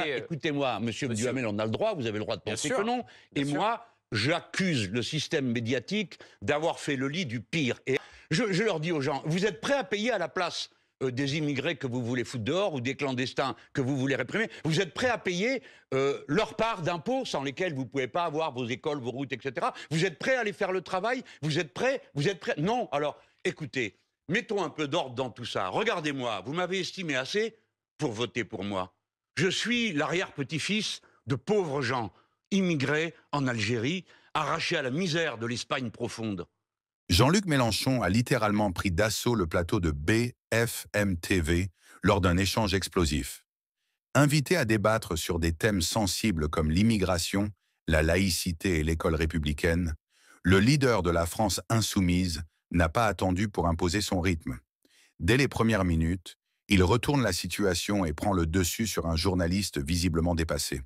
Écoutez-moi, monsieur Duhamel, on a le droit, vous avez le droit de penser que non. Et moi, j'accuse le système médiatique d'avoir fait le lit du pire. Et je leur dis aux gens, vous êtes prêts à payer à la place des immigrés que vous voulez foutre dehors ou des clandestins que vous voulez réprimer, vous êtes prêts à payer leur part d'impôts sans lesquels vous ne pouvez pas avoir vos écoles, vos routes, etc. Vous êtes prêts à aller faire le travail? Vous êtes prêts? Non. Alors, écoutez, mettons un peu d'ordre dans tout ça. Regardez-moi, vous m'avez estimé assez pour voter pour moi. Je suis l'arrière-petit-fils de pauvres gens immigrés en Algérie, arrachés à la misère de l'Espagne profonde. Jean-Luc Mélenchon a littéralement pris d'assaut le plateau de BFM TV lors d'un échange explosif. Invité à débattre sur des thèmes sensibles comme l'immigration, la laïcité et l'école républicaine, le leader de la France insoumise n'a pas attendu pour imposer son rythme. Dès les premières minutes, il retourne la situation et prend le dessus sur un journaliste visiblement dépassé.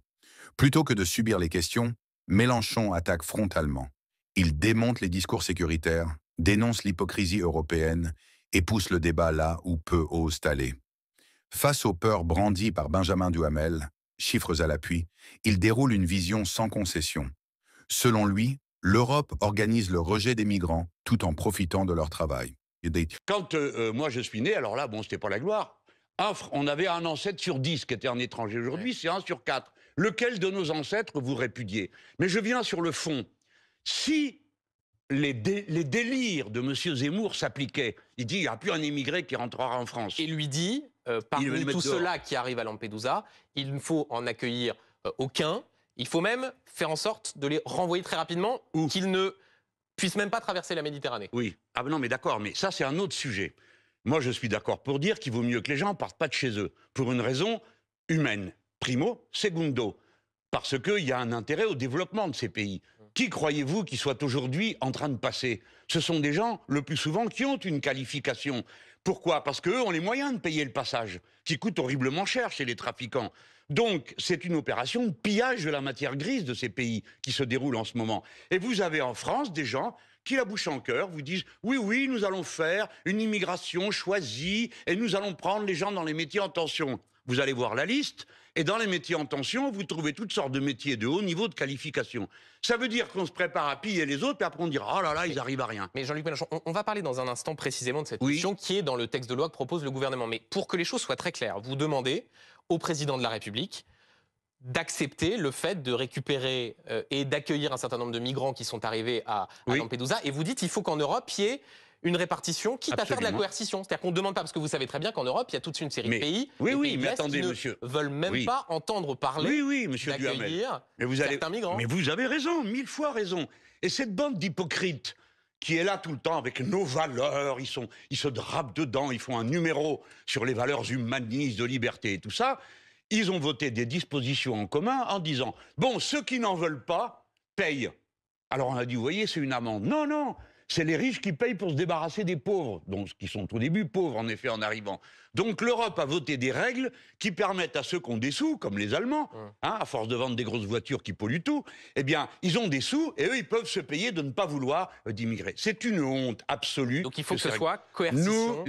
Plutôt que de subir les questions, Mélenchon attaque frontalement. Il démonte les discours sécuritaires, dénonce l'hypocrisie européenne et pousse le débat là où peu osent aller. Face aux peurs brandies par Benjamin Duhamel, chiffres à l'appui, il déroule une vision sans concession. Selon lui, l'Europe organise le rejet des migrants tout en profitant de leur travail. Quand moi je suis né, alors là, bon, c'était pas la gloire, on avait un ancêtre sur 10 qui était un étranger. Aujourd'hui, c'est 1 sur 4. Lequel de nos ancêtres vous répudiez? Mais je viens sur le fond. Si les délires de M. Zemmour s'appliquaient, il dit il n'y a plus un immigré qui rentrera en France. Et lui dit, parmi tous ceux-là qui arrivent à Lampedusa, il ne faut en accueillir aucun. Il faut même faire en sorte de les renvoyer très rapidement, qu'ils ne puissent même pas traverser la Méditerranée. Oui. Ah non, mais d'accord, mais ça, c'est un autre sujet. Moi, je suis d'accord pour dire qu'il vaut mieux que les gens ne partent pas de chez eux, pour une raison humaine. Primo, secundo. Parce qu'il y a un intérêt au développement de ces pays. Qui croyez-vous qui soit aujourd'hui en train de passer? Ce sont des gens, le plus souvent, qui ont une qualification. Pourquoi? Parce qu'eux ont les moyens de payer le passage, qui coûte horriblement cher chez les trafiquants. Donc, c'est une opération de pillage de la matière grise de ces pays qui se déroule en ce moment. Et vous avez en France des gens qui, la bouche en cœur, vous disent « Oui, oui, nous allons faire une immigration choisie et nous allons prendre les gens dans les métiers en tension. » Vous allez voir la liste, et dans les métiers en tension, vous trouvez toutes sortes de métiers de haut niveau de qualification. Ça veut dire qu'on se prépare à piller les autres, puis après on dira « Oh là là, ils arrivent à rien ». Mais Jean-Luc Mélenchon, on va parler dans un instant précisément de cette question qui est dans le texte de loi que propose le gouvernement. Mais pour que les choses soient très claires, vous demandez au président de la République d'accepter le fait de récupérer et d'accueillir un certain nombre de migrants qui sont arrivés à Lampedusa. Et vous dites qu'il faut qu'en Europe, il y ait une répartition, quitte à faire de la coercition. C'est-à-dire qu'on ne demande pas, parce que vous savez très bien qu'en Europe, il y a toute une série de pays, mais attendez, qui monsieur, ne veulent même pas entendre parler monsieur d'accueillir certains migrants. Mais vous avez raison, 1000 fois raison. Et cette bande d'hypocrites qui est là tout le temps avec nos valeurs, ils se drapent dedans, ils font un numéro sur les valeurs humanistes, de liberté et tout ça, ils ont voté des dispositions en commun en disant « Bon, ceux qui n'en veulent pas, payent ». Alors on a dit « Vous voyez, c'est une amende ». Non, non, c'est les riches qui payent pour se débarrasser des pauvres, donc qui sont au début pauvres en effet en arrivant. Donc l'Europe a voté des règles qui permettent à ceux qui ont des sous, comme les Allemands, à force de vendre des grosses voitures qui polluent tout, eh bien ils ont des sous et eux ils peuvent se payer de ne pas vouloir d'immigrer. C'est une honte absolue. Donc il faut que ce soit coercition.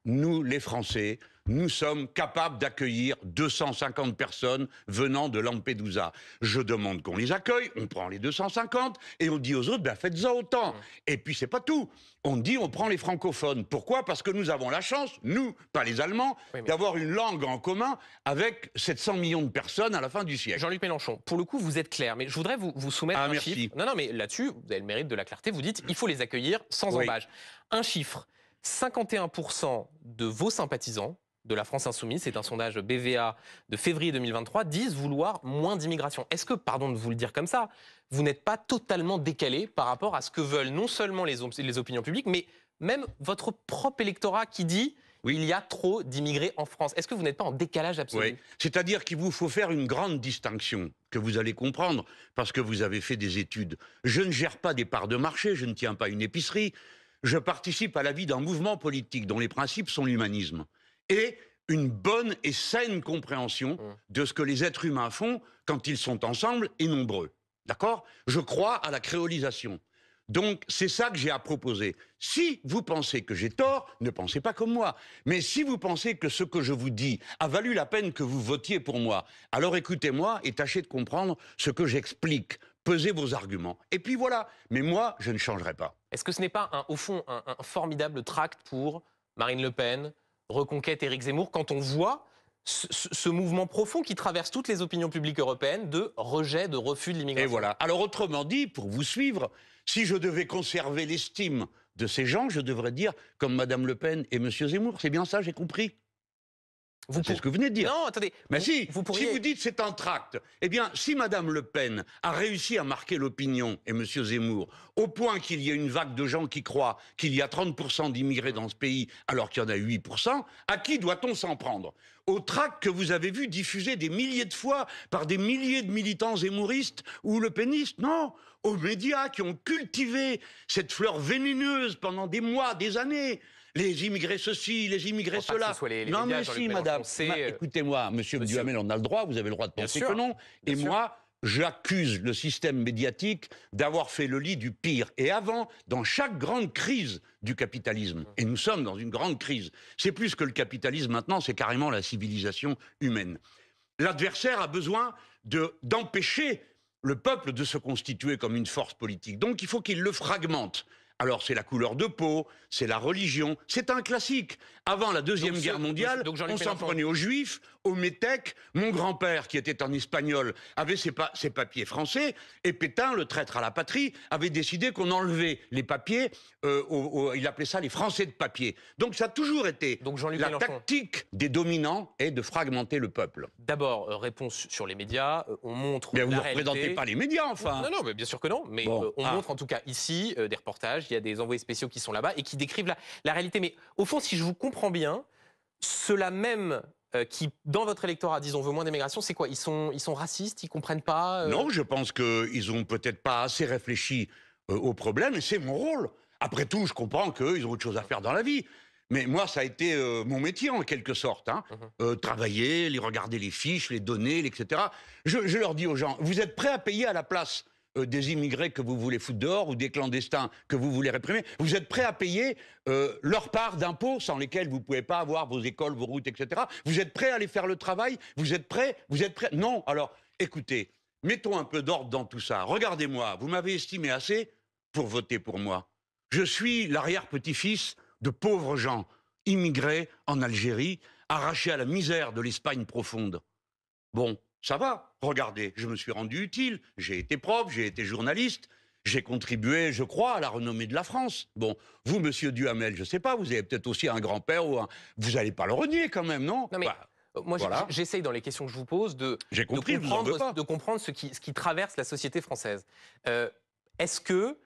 Nous les Français, nous sommes capables d'accueillir 250 personnes venant de Lampedusa. Je demande qu'on les accueille, on prend les 250 et on dit aux autres, ben faites-en autant. Et puis c'est pas tout. On dit on prend les francophones. Pourquoi? Parce que nous avons la chance, nous, pas les Allemands, d'avoir une langue en commun avec 700 millions de personnes à la fin du siècle. Jean-Luc Mélenchon, pour le coup, vous êtes clair, mais je voudrais vous soumettre un chiffre. Non, mais là-dessus, vous avez le mérite de la clarté. Vous dites, il faut les accueillir sans embâche. Un chiffre. 51% de vos sympathisants de la France Insoumise, c'est un sondage BVA de février 2023, disent vouloir moins d'immigration. Est-ce que, pardon de vous le dire comme ça, vous n'êtes pas totalement décalé par rapport à ce que veulent non seulement les opinions publiques, mais même votre propre électorat qui dit il y a trop d'immigrés en France? Est-ce que vous n'êtes pas en décalage absolu? C'est-à-dire qu'il vous faut faire une grande distinction que vous allez comprendre parce que vous avez fait des études. Je ne gère pas des parts de marché, je ne tiens pas une épicerie. Je participe à la vie d'un mouvement politique dont les principes sont l'humanisme et une bonne et saine compréhension de ce que les êtres humains font quand ils sont ensemble et nombreux. D'accord? Je crois à la créolisation. Donc, c'est ça que j'ai à proposer. Si vous pensez que j'ai tort, ne pensez pas comme moi. Mais si vous pensez que ce que je vous dis a valu la peine que vous votiez pour moi, alors écoutez-moi et tâchez de comprendre ce que j'explique. Pesez vos arguments. Et puis voilà. Mais moi, je ne changerai pas. Est-ce que ce n'est pas, au fond, un formidable tract pour Marine Le Pen, Reconquête, Éric Zemmour, quand on voit ce mouvement profond qui traverse toutes les opinions publiques européennes de rejet, de refus de l'immigration? Et voilà. Alors autrement dit, pour vous suivre, si je devais conserver l'estime de ces gens, je devrais dire comme Madame Le Pen et Monsieur Zemmour. C'est bien ça, j'ai compris. C'est ce que vous venez de dire. Non, attendez. Mais si vous dites c'est un tract, eh bien, si Madame Le Pen a réussi à marquer l'opinion, et Monsieur Zemmour, au point qu'il y ait une vague de gens qui croient qu'il y a 30% d'immigrés dans ce pays, alors qu'il y en a 8%, à qui doit-on s'en prendre? Au tract que vous avez vu diffusé des milliers de fois par des milliers de militants zémouristes ou le pénistes? Non, aux médias qui ont cultivé cette fleur vénéneuse pendant des mois, des années. Les immigrés ceci, les immigrés cela. Non mais si, madame. Écoutez-moi, monsieur Duhamel, on a le droit, vous avez le droit de penser que non. Et moi, j'accuse le système médiatique d'avoir fait le lit du pire. Et avant, dans chaque grande crise du capitalisme, et nous sommes dans une grande crise, c'est plus que le capitalisme maintenant, c'est carrément la civilisation humaine. L'adversaire a besoin d'empêcher le peuple de se constituer comme une force politique. Donc il faut qu'il le fragmente. Alors c'est la couleur de peau, c'est la religion, c'est un classique. Avant la Deuxième Guerre mondiale, on s'en prenait aux Juifs, aux Métèques. Mon grand-père, qui était un Espagnol, avait ses papiers français, et Pétain, le traître à la patrie, avait décidé qu'on enlevait les papiers, il appelait ça les Français de papier. Donc ça a toujours été la tactique des dominants est de fragmenter le peuple. D'abord, réponse sur les médias, on montre mais vous ne représentez pas les médias, enfin. Non, mais bien sûr que non, mais on montre en tout cas ici des reportages, il y a des envoyés spéciaux qui sont là-bas et qui décrivent la réalité. Mais au fond, si je vous comprends bien, ceux-là même qui, dans votre électorat, disent on veut moins d'immigration, c'est quoi? Ils sont racistes, ils comprennent pas Non, je pense qu'ils ont peut-être pas assez réfléchi au problème, et c'est mon rôle. Après tout, je comprends qu'ils ont autre chose à faire dans la vie. Mais moi, ça a été mon métier, en quelque sorte. Hein. Travailler, regarder les fiches, les données, etc. Je leur dis aux gens, vous êtes prêts à payer à la place des immigrés que vous voulez foutre dehors ou des clandestins que vous voulez réprimer? Vous êtes prêts à payer leur part d'impôts sans lesquels vous ne pouvez pas avoir vos écoles, vos routes, etc. Vous êtes prêts à aller faire le travail? Vous êtes prêts? Non. Alors, écoutez, mettons un peu d'ordre dans tout ça. Regardez-moi, vous m'avez estimé assez pour voter pour moi. Je suis l'arrière-petit-fils de pauvres gens immigrés en Algérie, arrachés à la misère de l'Espagne profonde. Bon, ça va, regardez, je me suis rendu utile, j'ai été prof, j'ai été journaliste, j'ai contribué, je crois, à la renommée de la France. Bon, vous, monsieur Duhamel, je ne sais pas, vous avez peut-être aussi un grand-père ou un... Vous n'allez pas le renier quand même, non? Non mais... Moi, voilà. J'essaye dans les questions que je vous pose de comprendre ce qui traverse la société française. Est-ce que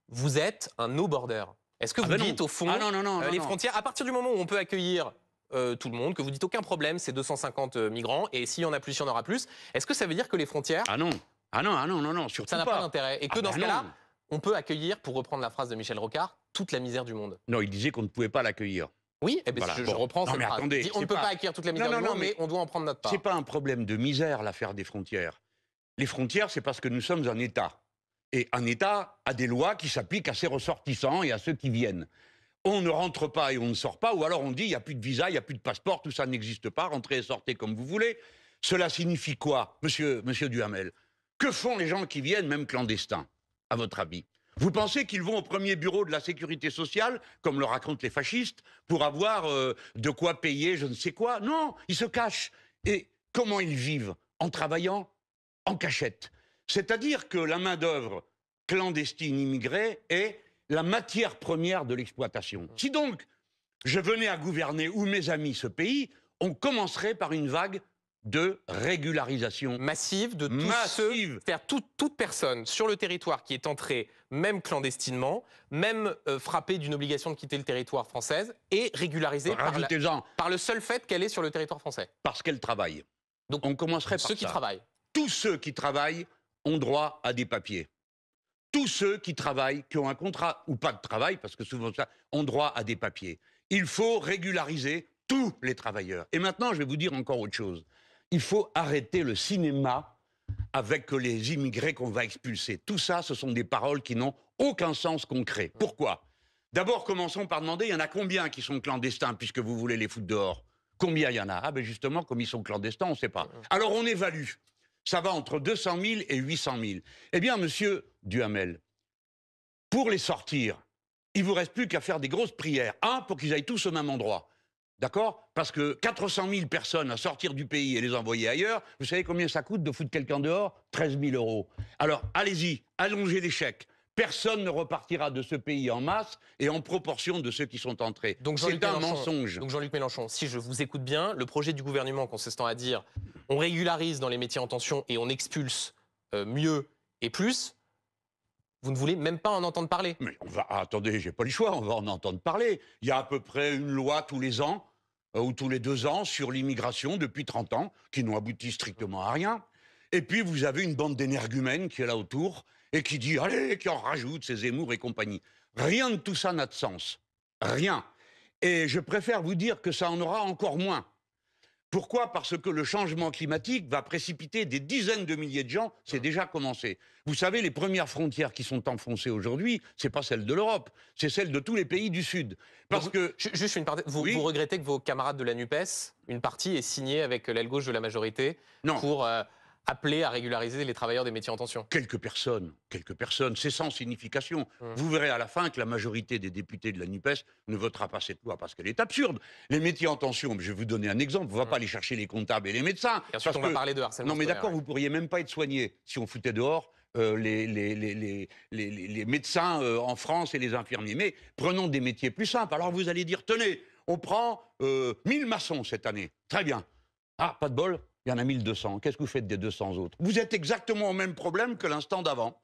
vous êtes un no-border? Est-ce que vous dites, au fond, les frontières, à partir du moment où on peut accueillir tout le monde, que vous dites aucun problème, c'est 250 migrants, et s'il y en a plus, il y en aura plus, est-ce que ça veut dire que les frontières... Ah non, surtout ça n'a pas d'intérêt. Et que dans ce cas-là, on peut accueillir, pour reprendre la phrase de Michel Rocard, toute la misère du monde. Non, il disait qu'on ne pouvait pas l'accueillir. Oui, eh bien, je reprends cette phrase. Attendez, on ne peut pas accueillir toute la misère du monde, mais on doit en prendre notre part. C'est pas un problème de misère, l'affaire des frontières. Les frontières, c'est parce que nous sommes un État. Et un État a des lois qui s'appliquent à ses ressortissants et à ceux qui viennent. On ne rentre pas et on ne sort pas, ou alors on dit il n'y a plus de visa, il n'y a plus de passeport, tout ça n'existe pas, rentrez et sortez comme vous voulez. Cela signifie quoi, monsieur Duhamel? Que font les gens qui viennent, même clandestins, à votre avis? Vous pensez qu'ils vont au premier bureau de la sécurité sociale, comme le racontent les fascistes, pour avoir de quoi payer je ne sais quoi? Non, ils se cachent. Et comment ils vivent? En travaillant en cachette. C'est-à-dire que la main-d'œuvre clandestine immigrée est la matière première de l'exploitation. Si donc je venais à gouverner, ou mes amis, ce pays, on commencerait par une vague de régularisation massive de tous ceux, c'est-à-dire toute personne sur le territoire qui est entrée, même clandestinement, même frappée d'une obligation de quitter le territoire français, est régularisée par le seul fait qu'elle est sur le territoire français. Parce qu'elle travaille. Donc on commencerait par ceux qui travaillent. Tous ceux qui travaillent ont droit à des papiers. Tous ceux qui travaillent, qui ont un contrat ou pas de travail, parce que souvent ça, ont droit à des papiers. Il faut régulariser tous les travailleurs. Et maintenant, je vais vous dire encore autre chose. Il faut arrêter le cinéma avec les immigrés qu'on va expulser. Tout ça, ce sont des paroles qui n'ont aucun sens concret. Pourquoi? D'abord, commençons par demander, il y en a combien qui sont clandestins, puisque vous voulez les foutre dehors? Combien il y en a? Ah ben justement, comme ils sont clandestins, on ne sait pas. Alors on évalue. Ça va entre 200 000 et 800 000. Eh bien, monsieur Duhamel, pour les sortir, il ne vous reste plus qu'à faire des grosses prières. Un, pour qu'ils aillent tous au même endroit. D'accord? Parce que 400 000 personnes à sortir du pays et les envoyer ailleurs, vous savez combien ça coûte de foutre quelqu'un dehors? 13 000 euros. Alors, allez-y, allongez les chèques. Personne ne repartira de ce pays en masse et en proportion de ceux qui sont entrés. Donc c'est un mensonge. Donc Jean-Luc Mélenchon, si je vous écoute bien, le projet du gouvernement consistant à dire on régularise dans les métiers en tension et on expulse mieux et plus, vous ne voulez même pas en entendre parler. Mais on va, attendez, j'ai pas le choix, on va en entendre parler. Il y a à peu près une loi tous les ans ou tous les 2 ans sur l'immigration depuis 30 ans qui n'ont abouti strictement à rien. Et puis vous avez une bande d'énergumènes qui est là autour et qui dit, allez, qui en rajoute, ces Zemmour et compagnie. Rien de tout ça n'a de sens. Rien. Et je préfère vous dire que ça en aura encore moins. Pourquoi? Parce que le changement climatique va précipiter des dizaines de milliers de gens, c'est déjà commencé. Vous savez, les premières frontières qui sont enfoncées aujourd'hui, c'est pas celles de l'Europe, c'est celles de tous les pays du Sud. Parce que... Juste une parenthèse, vous regrettez que vos camarades de la NUPES, une partie, aient signé avec l'aile gauche de la majorité pour appeler à régulariser les travailleurs des métiers en tension? Quelques personnes, c'est sans signification. Vous verrez à la fin que la majorité des députés de la NUPES ne votera pas cette loi parce qu'elle est absurde. Les métiers en tension, je vais vous donner un exemple, on ne va pas aller chercher les comptables et les médecins. Et ensuite, on va parler de harcèlement Non mais scolaire, d'accord, vous ne pourriez même pas être soigné si on foutait dehors les médecins en France et les infirmiers. Mais prenons des métiers plus simples. Alors vous allez dire, tenez, on prend 1000 maçons cette année. Très bien. Ah, pas de bol, il y en a 1200. Qu'est-ce que vous faites des 200 autres? Vous êtes exactement au même problème que l'instant d'avant.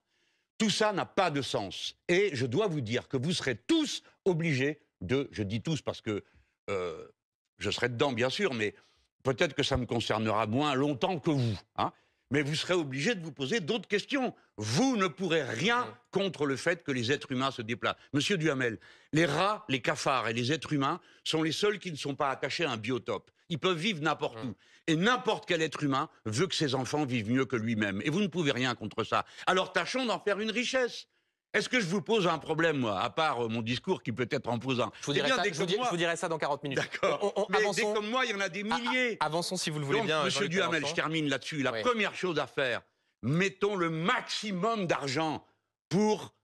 Tout ça n'a pas de sens. Et je dois vous dire que vous serez tous obligés de... Je dis tous parce que je serai dedans, bien sûr, mais peut-être que ça me concernera moins longtemps que vous. Hein, mais vous serez obligés de vous poser d'autres questions. Vous ne pourrez rien contre le fait que les êtres humains se déplacent. Monsieur Duhamel, les rats, les cafards et les êtres humains sont les seuls qui ne sont pas attachés à un biotope. Ils peuvent vivre n'importe où. Et n'importe quel être humain veut que ses enfants vivent mieux que lui-même. Et vous ne pouvez rien contre ça. Alors tâchons d'en faire une richesse. Est-ce que je vous pose un problème, moi, à part mon discours qui peut être imposant? Je vous dirai ça dans 40 minutes. D'accord. Mais dès comme moi, il y en a des milliers. Avançons si vous le voulez. Donc, bien. Monsieur Duhamel, je termine là-dessus. La première chose à faire, mettons le maximum d'argent pour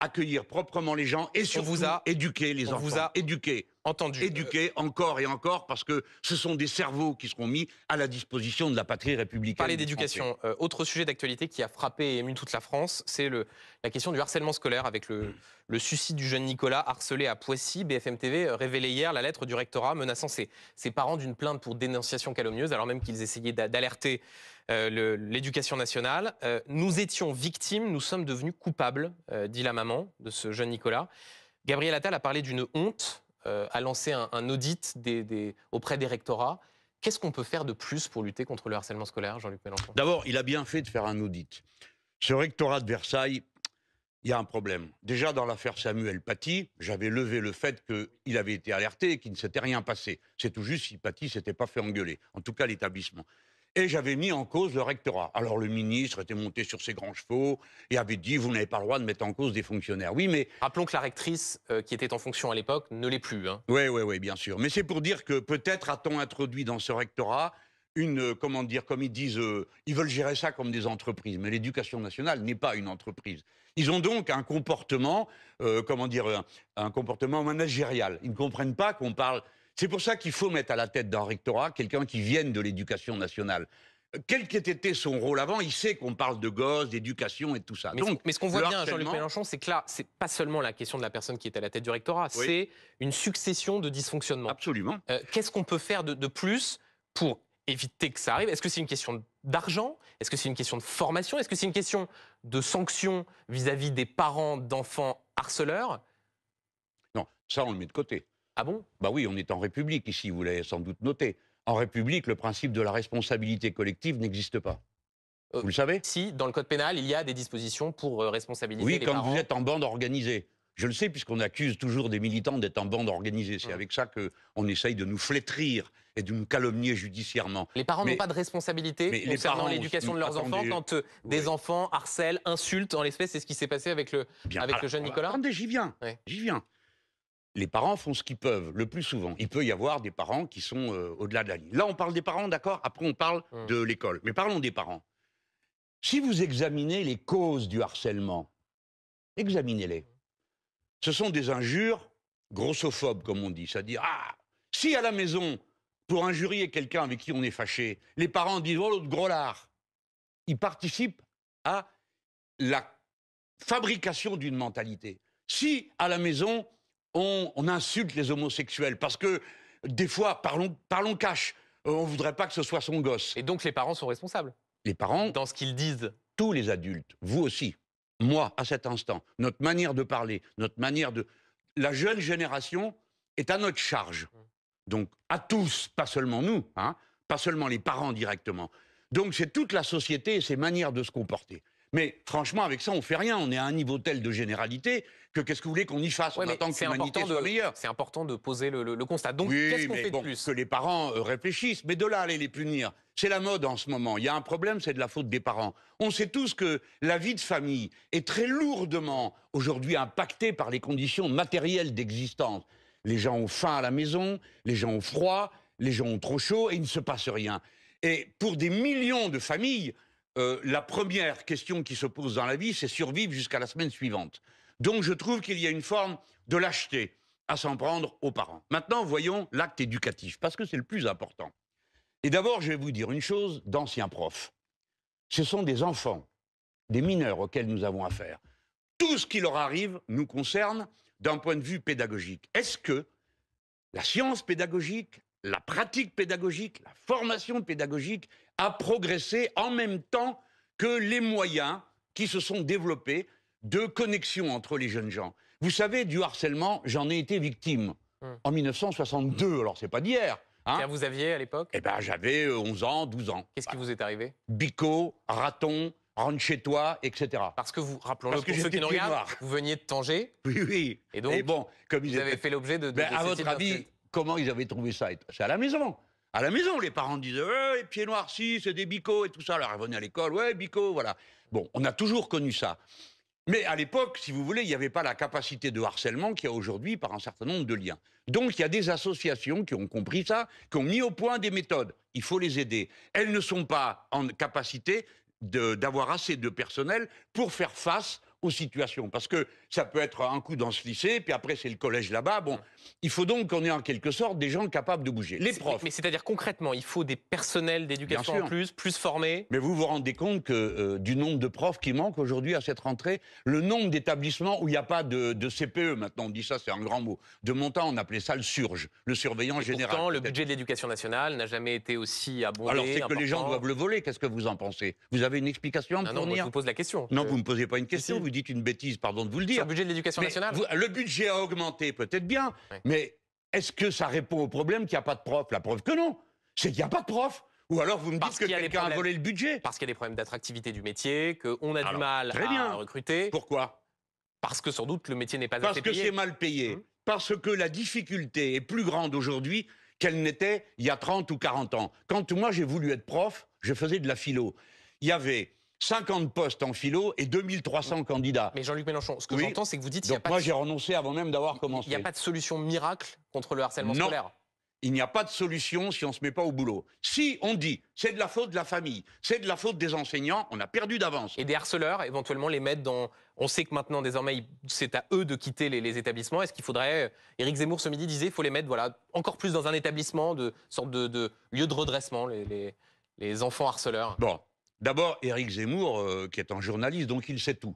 accueillir proprement les gens et surtout éduquer les enfants. On vous a entendu. Éduquer encore et encore parce que ce sont des cerveaux qui seront mis à la disposition de la patrie républicaine. Parler d'éducation. Autre sujet d'actualité qui a frappé et ému toute la France, c'est la question du harcèlement scolaire avec le suicide du jeune Nicolas harcelé à Poissy. BFM TV révélait hier la lettre du rectorat menaçant ses parents d'une plainte pour dénonciation calomnieuse alors même qu'ils essayaient d'alerter l'éducation nationale. Nous étions victimes, nous sommes devenus coupables, dit la maman de ce jeune Nicolas. Gabriel Attal a parlé d'une honte, a lancé un audit auprès des rectorats. Qu'est-ce qu'on peut faire de plus pour lutter contre le harcèlement scolaire, Jean-Luc Mélenchon? D'abord, il a bien fait de faire un audit. Ce rectorat de Versailles, il y a un problème. Déjà, dans l'affaire Samuel Paty, j'avais levé le fait qu'il avait été alerté et qu'il ne s'était rien passé. C'est tout juste si Paty ne s'était pas fait engueuler. En tout cas, l'établissement. Et j'avais mis en cause le rectorat. Alors le ministre était monté sur ses grands chevaux et avait dit « vous n'avez pas le droit de mettre en cause des fonctionnaires ». Oui, mais... Rappelons que la rectrice qui était en fonction à l'époque ne l'est plus. Hein. Oui, bien sûr. Mais c'est pour dire que peut-être a-t-on introduit dans ce rectorat comment dire, comme ils disent, ils veulent gérer ça comme des entreprises. Mais l'éducation nationale n'est pas une entreprise. Ils ont donc un comportement, un comportement managérial. Ils ne comprennent pas qu'on parle... C'est pour ça qu'il faut mettre à la tête d'un rectorat quelqu'un qui vienne de l'éducation nationale. Quel qu'ait été son rôle avant, il sait qu'on parle de gosses, d'éducation et de tout ça. Mais ce qu'on voit bien, Jean-Luc Mélenchon, c'est que là, c'est pas seulement la question de la personne qui est à la tête du rectorat, c'est une succession de dysfonctionnements. Absolument. Qu'est-ce qu'on peut faire de plus pour éviter que ça arrive? Est-ce que c'est une question d'argent? Est-ce que c'est une question de formation? Est-ce que c'est une question de sanctions vis-à-vis des parents d'enfants harceleurs? Non, ça on le met de côté. Ah bon? Bah oui, on est en République ici, vous l'avez sans doute noté. En République, le principe de la responsabilité collective n'existe pas. Vous le savez? Si, dans le code pénal, il y a des dispositions pour responsabiliser les parents. Oui, quand vous êtes en bande organisée. Je le sais puisqu'on accuse toujours des militants d'être en bande organisée. C'est avec ça qu'on essaye de nous flétrir et de nous calomnier judiciairement. Les parents n'ont pas de responsabilité concernant l'éducation de leurs enfants quand des enfants harcèlent, insultent. En l'espèce, c'est ce qui s'est passé avec le jeune Nicolas. Attendez, j'y viens. Les parents font ce qu'ils peuvent, le plus souvent. Il peut y avoir des parents qui sont au-delà de la ligne. Là, on parle des parents, d'accord? Après, on parle de l'école. Mais parlons des parents. Si vous examinez les causes du harcèlement, examinez-les. Ce sont des injures grossophobes, comme on dit. C'est-à-dire, si à la maison, pour injurier quelqu'un avec qui on est fâché, les parents disent « Oh, l'autre gros lard », ils participent à la fabrication d'une mentalité. Si, à la maison, on insulte les homosexuels, parce que, des fois, parlons cash, on ne voudrait pas que ce soit son gosse. Et donc les parents sont responsables? Les parents... Dans ce qu'ils disent? Tous les adultes, vous aussi, moi, à cet instant, notre manière de parler, notre manière de... La jeune génération est à notre charge. Donc, à tous, pas seulement nous, pas seulement les parents directement. Donc, c'est toute la société et ses manières de se comporter. Mais franchement, avec ça, on ne fait rien. On est à un niveau tel de généralité que qu'est-ce que vous voulez qu'on y fasse? On attend que l'humanité soit meilleure. C'est important de poser le constat. Donc, qu'est-ce qu'on fait de plus? Que les parents réfléchissent. Mais de là, aller les punir, c'est la mode en ce moment. Il y a un problème, c'est de la faute des parents. On sait tous que la vie de famille est très lourdement, aujourd'hui, impactée par les conditions matérielles d'existence. Les gens ont faim à la maison, les gens ont froid, les gens ont trop chaud et il ne se passe rien. Et pour des millions de familles, la première question qui se pose dans la vie, c'est survivre jusqu'à la semaine suivante. Donc je trouve qu'il y a une forme de lâcheté à s'en prendre aux parents. Maintenant, voyons l'acte éducatif, parce que c'est le plus important. Et d'abord, je vais vous dire une chose d'anciens profs. Ce sont des enfants, des mineurs auxquels nous avons affaire. Tout ce qui leur arrive nous concerne d'un point de vue pédagogique. Est-ce que la science pédagogique, la pratique pédagogique, la formation pédagogique a progressé en même temps que les moyens qui se sont développés de connexion entre les jeunes gens? Vous savez, du harcèlement, j'en ai été victime en 1962, alors c'est pas d'hier. Vous aviez à l'époque? Eh ben, j'avais 11 ans, 12 ans. Qu'est-ce qui vous est arrivé? Bico, raton, rentre chez toi, etc. Parce que vous, rappelons-le pour ceux qui nous regardent, vous veniez de Tanger. Oui. Et donc, bon, comme vous avez fait l'objet de à votre avis, comment ils avaient trouvé ça? C'est à la maison. À la maison, les parents disaient « les pieds noirs, si, c'est des bicots et tout ça ». Alors, ils venaient à l'école, « ouais, bicots, voilà ». Bon, on a toujours connu ça. Mais à l'époque, si vous voulez, il n'y avait pas la capacité de harcèlement qu'il y a aujourd'hui par un certain nombre de liens. Donc, il y a des associations qui ont compris ça, qui ont mis au point des méthodes. Il faut les aider. Elles ne sont pas en capacité d'avoir assez de personnel pour faire face aux situations. Parce que ça peut être un coup dans ce lycée, puis après c'est le collège là-bas. Bon, il faut donc qu'on ait en quelque sorte des gens capables de bouger. Les profs. Mais c'est-à-dire concrètement, il faut des personnels d'éducation en plus formés. Mais vous vous rendez compte que du nombre de profs qui manquent aujourd'hui à cette rentrée, le nombre d'établissements où il n'y a pas de CPE, maintenant on dit ça, c'est un grand mot. De mon temps, on appelait ça le surge, le surveillant général. Pourtant, le budget de l'éducation nationale n'a jamais été aussi abondé. Alors c'est que les gens doivent le voler, qu'est-ce que vous en pensez? Vous avez une explication à me fournir? Non, moi, je vous pose la question. Non, vous ne me posez pas une question, vous dites une bêtise, pardon de vous le dire. Sur le budget de l'éducation nationale? Le budget a augmenté, peut-être bien, mais est-ce que ça répond au problème qu'il n'y a pas de profs? La preuve que non, c'est qu'il n'y a pas de profs. Ou alors vous me dites que quelqu'un a volé le budget. Parce qu'il y a des problèmes d'attractivité du métier, qu'on a du mal à recruter. Pourquoi? Parce que sans doute le métier n'est pas assez payé. Parce que c'est mal payé. Parce que la difficulté est plus grande aujourd'hui qu'elle n'était il y a 30 ou 40 ans. Quand moi j'ai voulu être prof, je faisais de la philo. Il y avait 50 postes en philo et 2300 candidats. Mais Jean-Luc Mélenchon, ce que j'entends, c'est que vous dites qu'il n'y a pas moi, j'ai renoncé avant même d'avoir commencé. Il n'y a pas de solution miracle contre le harcèlement scolaire. Il n'y a pas de solution si on ne se met pas au boulot. Si on dit c'est de la faute de la famille, c'est de la faute des enseignants, on a perdu d'avance. Et des harceleurs, éventuellement les mettre dans... On sait que maintenant, désormais, c'est à eux de quitter les établissements. Est-ce qu'il faudrait... Éric Zemmour, ce midi, disait qu'il faut les mettre encore plus dans un établissement, sorte de lieu de redressement, les enfants harceleurs. Bon. D'abord, Éric Zemmour, qui est un journaliste, donc il sait tout.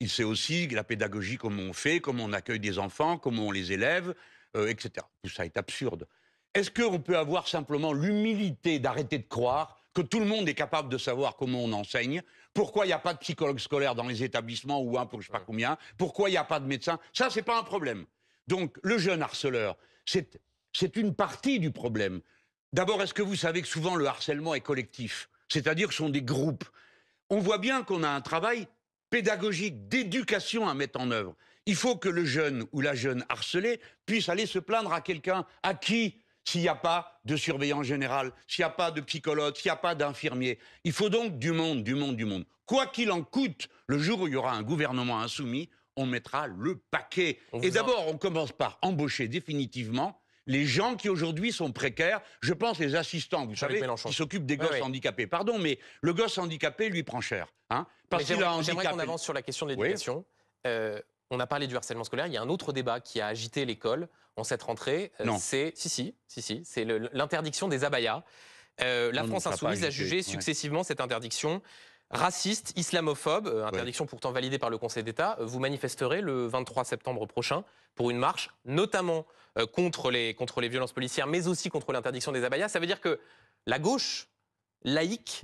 Il sait aussi la pédagogie, comment on fait, comment on accueille des enfants, comment on les élève, etc. Tout ça est absurde. Est-ce qu'on peut avoir simplement l'humilité d'arrêter de croire que tout le monde est capable de savoir comment on enseigne? Pourquoi il n'y a pas de psychologue scolaire dans les établissements ou un pour je ne sais pas combien? Pourquoi il n'y a pas de médecin? Ça, c'est pas un problème. Donc, le jeune harceleur, c'est une partie du problème. D'abord, est-ce que vous savez que souvent le harcèlement est collectif? C'est-à-dire que ce sont des groupes. On voit bien qu'on a un travail pédagogique, d'éducation à mettre en œuvre. Il faut que le jeune ou la jeune harcelée puisse aller se plaindre à quelqu'un. À qui? S'il n'y a pas de surveillant général, s'il n'y a pas de psychologue, s'il n'y a pas d'infirmier. Il faut donc du monde, du monde, du monde. Quoi qu'il en coûte, le jour où il y aura un gouvernement insoumis, on mettra le paquet. Et d'abord, on commence par embaucher définitivement les gens qui aujourd'hui sont précaires. Je pense les assistants, vous savez, qui s'occupent des gosses handicapés. Pardon, mais le gosse handicapé, lui, prend cher. Hein, parce qu'il a un handicap. J'aimerais qu'on avance sur la question de l'éducation. On a parlé du harcèlement scolaire. Il y a un autre débat qui a agité l'école en cette rentrée. C'est c'est l'interdiction des abayas. La France insoumise a jugé successivement cette interdiction raciste, islamophobe, interdiction pourtant validée par le Conseil d'État. Vous manifesterez le 23 septembre prochain pour une marche, notamment contre les violences policières, mais aussi contre l'interdiction des abayas. Ça veut dire que la gauche laïque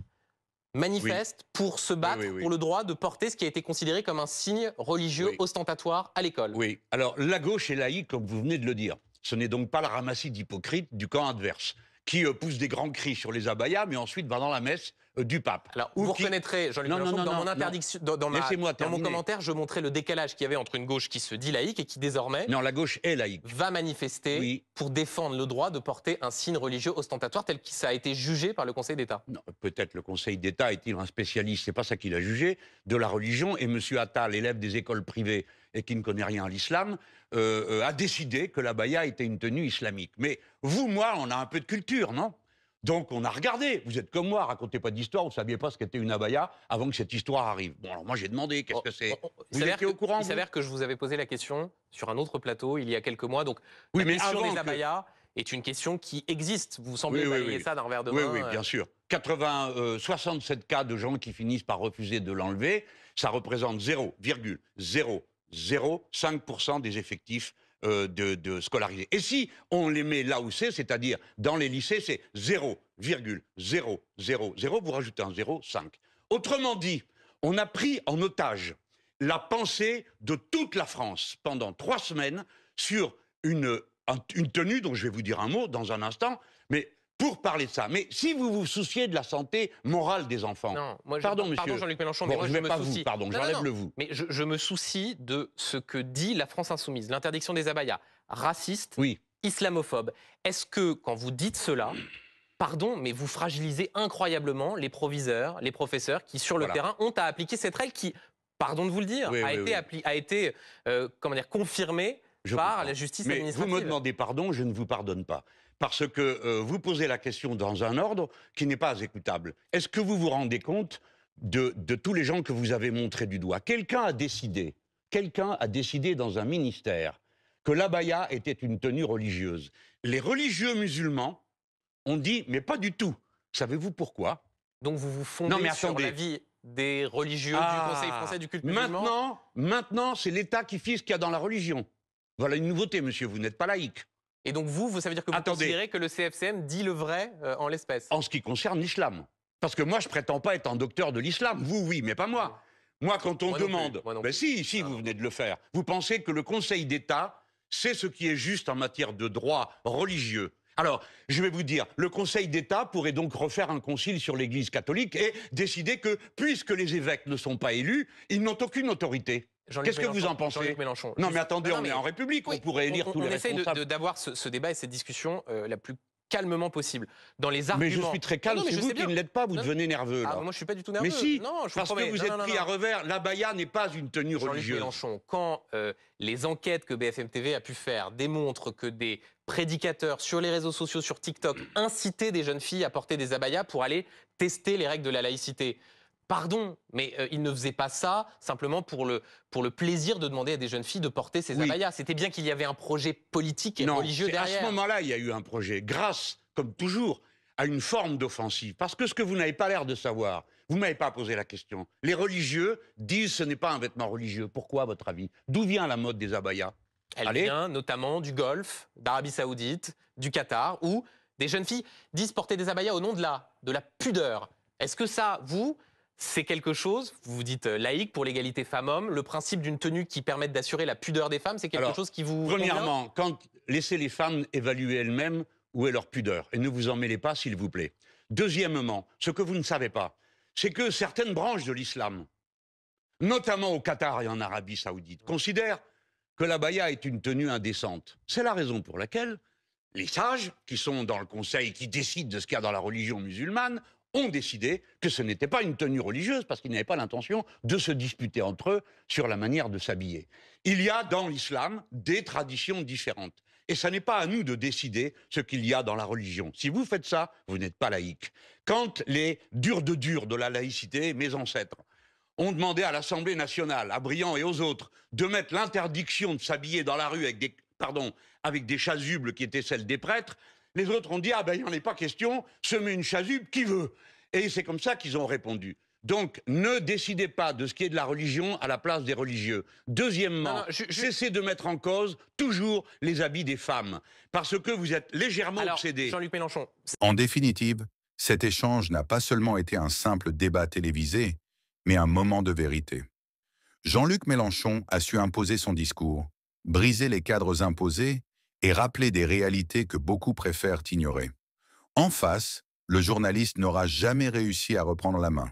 manifeste pour se battre pour le droit de porter ce qui a été considéré comme un signe religieux ostentatoire à l'école. Oui, alors la gauche est laïque, comme vous venez de le dire. Ce n'est donc pas la ramassie d'hypocrites du camp adverse, qui pousse des grands cris sur les abayas, mais ensuite va dans la messe du pape. Alors, vous reconnaîtrez, Jean-Luc Mélenchon, dans mon interdiction, dans mon commentaire, je montrais le décalage qu'il y avait entre une gauche qui se dit laïque et qui désormais la gauche est laïque. Va manifester pour défendre le droit de porter un signe religieux ostentatoire tel que ça a été jugé par le Conseil d'État. Non, peut-être le Conseil d'État est-il un spécialiste, c'est pas ça qu'il a jugé, de la religion, et M. Attal, élève des écoles privées et qui ne connaît rien à l'islam, a décidé que l'abaya était une tenue islamique. Mais vous, moi, on a un peu de culture, non ? Donc on a regardé, vous êtes comme moi, racontez pas d'histoire, vous ne saviez pas ce qu'était une abaya avant que cette histoire arrive. Bon, alors moi j'ai demandé, qu'est-ce que c'est? Vous étiez au courant? Il s'avère que je vous avais posé la question sur un autre plateau il y a quelques mois, donc la question des abayas est une question qui existe. Vous semblez balayer ça d'un revers de main. Oui, bien sûr. 67 cas de gens qui finissent par refuser de l'enlever, ça représente 0,005% des effectifs de scolarisés. Et si on les met là où c'est-à-dire dans les lycées, c'est 0,000, vous rajoutez un 0,5. Autrement dit, on a pris en otage la pensée de toute la France pendant 3 semaines sur une tenue dont je vais vous dire un mot dans un instant, mais pour parler de ça. Mais si vous vous souciez de la santé morale des enfants... Non, moi, pardon, Jean-Luc Mélenchon, mais moi, je me soucie... j'enlève le vous. Mais je me soucie de ce que dit la France insoumise. L'interdiction des abayas, raciste, islamophobe. Est-ce que, quand vous dites cela, pardon, mais vous fragilisez incroyablement les proviseurs, les professeurs qui, sur le terrain, ont à appliquer cette règle qui, pardon de vous le dire, a été confirmée par la justice administrative. Vous me demandez pardon, je ne vous pardonne pas. Parce que vous posez la question dans un ordre qui n'est pas écoutable. Est-ce que vous vous rendez compte de tous les gens que vous avez montrés du doigt? Quelqu'un a décidé dans un ministère que l'abaya était une tenue religieuse. Les religieux musulmans ont dit, mais pas du tout. Savez-vous pourquoi? Donc vous vous fondez sur l'avis des religieux du Conseil français du culte musulman? Maintenant, c'est l'État qui fixe ce qu'il y a dans la religion. Voilà une nouveauté, monsieur, vous n'êtes pas laïque. Et donc ça veut dire que vous considérez que le CFCM dit le vrai en l'espèce? En ce qui concerne l'islam. Parce que moi, je prétends pas être un docteur de l'islam. Vous, oui, mais pas moi. Moi, quand on demande... Si, vous venez de le faire. Vous pensez que le Conseil d'État, c'est ce qui est juste en matière de droit religieux. Alors, je vais vous dire, le Conseil d'État pourrait donc refaire un concile sur l'Église catholique et décider que, puisque les évêques ne sont pas élus, ils n'ont aucune autorité. Qu'est-ce que vous en pensez? Jean-Luc Mélenchon. Non, mais attendez, on est en République, on pourrait élire tous les responsables. On essaie d'avoir ce débat et cette discussion la plus calmement possible. Dans les arguments... Mais je suis très calme, c'est vous qui ne l'êtes pas, vous devenez nerveux. Là. Moi, je ne suis pas du tout nerveux. Mais si, parce que vous êtes pris à revers, l'abaya n'est pas une tenue religieuse. Jean-Luc Mélenchon, quand les enquêtes que BFM TV a pu faire démontrent que des prédicateurs sur les réseaux sociaux, sur TikTok, incitaient des jeunes filles à porter des abayas pour aller tester les règles de la laïcité, pardon, mais il ne faisait pas ça simplement pour le plaisir de demander à des jeunes filles de porter ces abayas. C'était bien qu'il y avait un projet politique et religieux derrière. À ce moment-là, il y a eu un projet, grâce, comme toujours, à une forme d'offensive. Parce que ce que vous n'avez pas l'air de savoir, vous ne m'avez pas posé la question. Les religieux disent ce n'est pas un vêtement religieux. Pourquoi, à votre avis? D'où vient la mode des abayas? Elle vient notamment du Golfe, d'Arabie Saoudite, du Qatar, où des jeunes filles disent porter des abayas au nom de la pudeur. Est-ce que ça, c'est quelque chose, vous dites laïque pour l'égalité femmes-hommes, le principe d'une tenue qui permette d'assurer la pudeur des femmes, c'est quelque chose qui vous... Premièrement, laissez les femmes évaluer elles-mêmes où est leur pudeur, et ne vous en mêlez pas, s'il vous plaît. Deuxièmement, ce que vous ne savez pas, c'est que certaines branches de l'islam, notamment au Qatar et en Arabie Saoudite, considèrent que l'abaya est une tenue indécente. C'est la raison pour laquelle les sages, qui sont dans le conseil, qui décident de ce qu'il y a dans la religion musulmane, ont décidé que ce n'était pas une tenue religieuse, parce qu'ils n'avaient pas l'intention de se disputer entre eux sur la manière de s'habiller. Il y a dans l'islam des traditions différentes. Et ce n'est pas à nous de décider ce qu'il y a dans la religion. Si vous faites ça, vous n'êtes pas laïque. Quand les durs de la laïcité, mes ancêtres, ont demandé à l'Assemblée nationale, à Briand et aux autres, de mettre l'interdiction de s'habiller dans la rue avec des chasubles qui étaient celles des prêtres, les autres ont dit « Ah ben, il n'y en est pas question, se met une chasuble qui veut ». Et c'est comme ça qu'ils ont répondu. Donc, ne décidez pas de ce qui est de la religion à la place des religieux. Deuxièmement, cessez de mettre en cause toujours les habits des femmes, parce que vous êtes légèrement obsédé. Jean-Luc Mélenchon. En définitive, cet échange n'a pas seulement été un simple débat télévisé, mais un moment de vérité. Jean-Luc Mélenchon a su imposer son discours, briser les cadres imposés et rappeler des réalités que beaucoup préfèrent ignorer. En face, le journaliste n'aura jamais réussi à reprendre la main,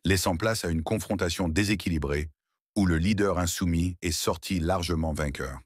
laissant place à une confrontation déséquilibrée où le leader insoumis est sorti largement vainqueur.